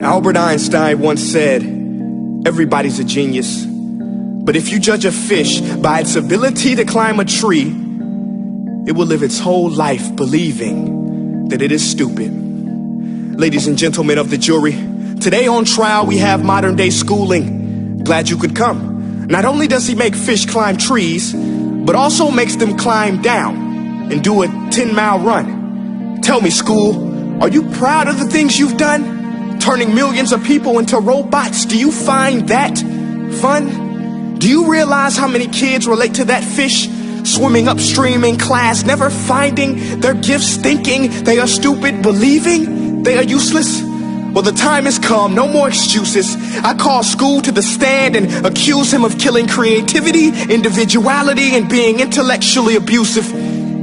Albert Einstein once said, everybody's a genius. But if you judge a fish by its ability to climb a tree, it will live its whole life believing that it is stupid. Ladies and gentlemen of the jury, today on trial we have modern day schooling. Glad you could come. Not only does he make fish climb trees, but also makes them climb down and do a 10-mile run. Tell me, school, are you proud of the things you've done? Turning millions of people into robots, do you find that fun? Do you realize how many kids relate to that fish? Swimming upstream in class, never finding their gifts, thinking they are stupid, believing they are useless? Well, the time has come, no more excuses. I call school to the stand and accuse him of killing creativity, individuality, and being intellectually abusive.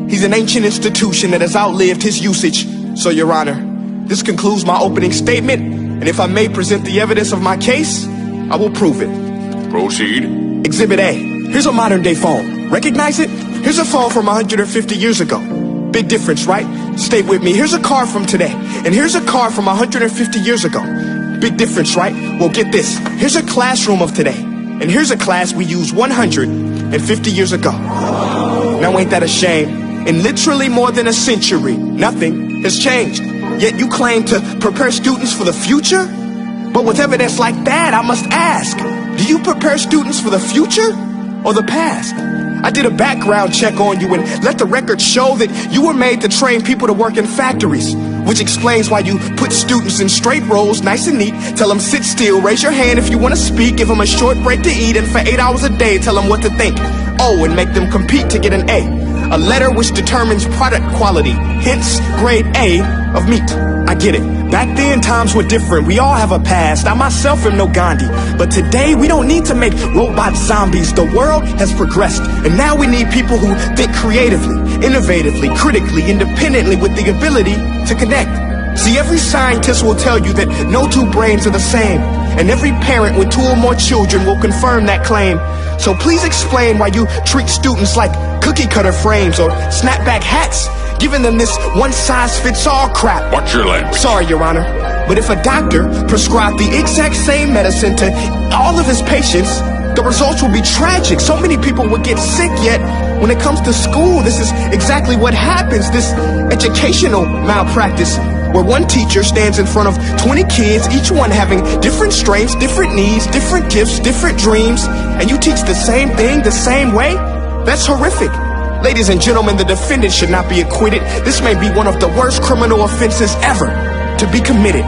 He's an ancient institution that has outlived his usage. So, Your Honor, this concludes my opening statement, and if I may present the evidence of my case, I will prove it. Proceed. Exhibit A. Here's a modern day phone. Recognize it? Here's a phone from 150 years ago. Big difference, right? Stay with me. Here's a car from today. And here's a car from 150 years ago. Big difference, right? Well, get this. Here's a classroom of today. And here's a class we used 150 years ago. Now ain't that a shame? In literally more than a century, nothing has changed. Yet you claim to prepare students for the future? But with evidence like that, I must ask, do you prepare students for the future or the past? I did a background check on you and let the record show that you were made to train people to work in factories, which explains why you put students in straight rows, nice and neat, tell them sit still, raise your hand if you want to speak, give them a short break to eat, and for 8 hours a day tell them what to think. Oh, and make them compete to get an A letter which determines product quality, hence grade A of meat. I get it. Back then, times were different. We all have a past. I myself am no Gandhi. But today, we don't need to make robot zombies. The world has progressed. And now we need people who think creatively, innovatively, critically, independently, with the ability to connect. See, every scientist will tell you that no two brains are the same. And every parent with 2 or more children will confirm that claim. So please explain why you treat students like cookie cutter frames or snapback hats, giving them this one-size-fits-all crap. Watch your language. Sorry, Your Honor, but if a doctor prescribed the exact same medicine to all of his patients, the results will be tragic. So many people will get sick, yet when it comes to school, this is exactly what happens, this educational malpractice, where one teacher stands in front of 20 kids, each one having different strengths, different needs, different gifts, different dreams, and you teach the same thing the same way? That's horrific. Ladies and gentlemen, the defendant should not be acquitted. This may be one of the worst criminal offenses ever to be committed.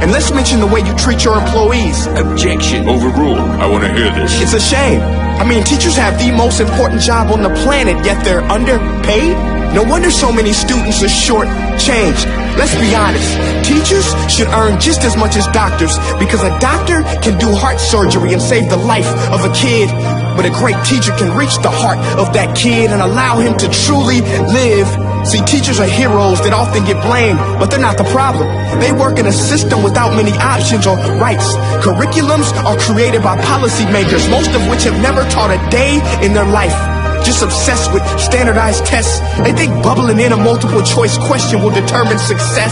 And let's mention the way you treat your employees. Objection. Overruled. I want to hear this. It's a shame. I mean, teachers have the most important job on the planet, yet they're underpaid? No wonder so many students are short-changed. Let's be honest. Teachers should earn just as much as doctors, because a doctor can do heart surgery and save the life of a kid. But a great teacher can reach the heart of that kid and allow him to truly live. See, teachers are heroes that often get blamed, but they're not the problem. They work in a system without many options or rights. Curriculums are created by policymakers, most of which have never taught a day in their life. Just obsessed with standardized tests. They think bubbling in a multiple choice question will determine success.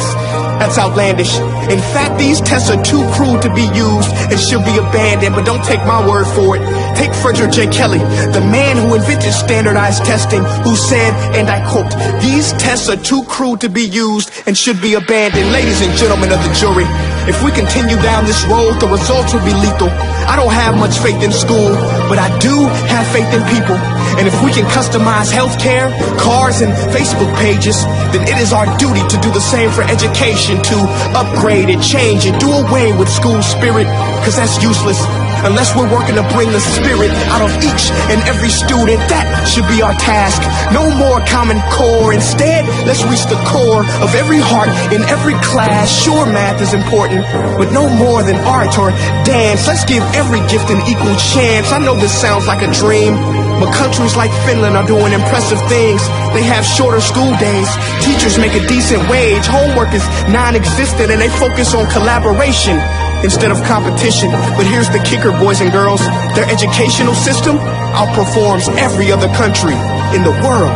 That's outlandish. In fact, these tests are too cruel to be used and should be abandoned, but don't take my word for it. Take Frederick J. Kelly, the man who invented standardized testing, who said, and I quote, "These tests are too cruel to be used and should be abandoned." Ladies and gentlemen of the jury, if we continue down this road, the results will be lethal. I don't have much faith in school, but I do have faith in people. And if we can customize healthcare, cars, and Facebook pages, then it is our duty to do the same for education, to upgrade and change and do away with school spirit, because that's useless. Unless we're working to bring the spirit out of each and every student, that should be our task. No more Common Core. Instead, let's reach the core of every heart in every class. Sure, math is important, but no more than art or dance. Let's give every gift an equal chance. I know this sounds like a dream, but countries like Finland are doing impressive things. They have shorter school days. Teachers make a decent wage. Homework is non-existent, and they focus on collaboration instead of competition. But here's the kicker, boys and girls. Their educational system outperforms every other country in the world.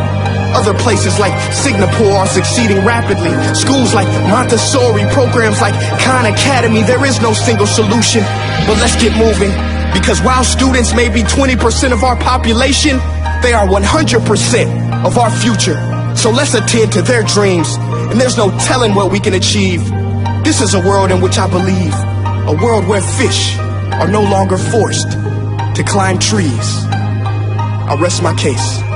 Other places like Singapore are succeeding rapidly. Schools like Montessori, programs like Khan Academy, there is no single solution. But let's get moving, because while students may be 20% of our population, they are 100% of our future. So let's attend to their dreams, and there's no telling what we can achieve. This is a world in which I believe, a world where fish are no longer forced to climb trees. I rest my case.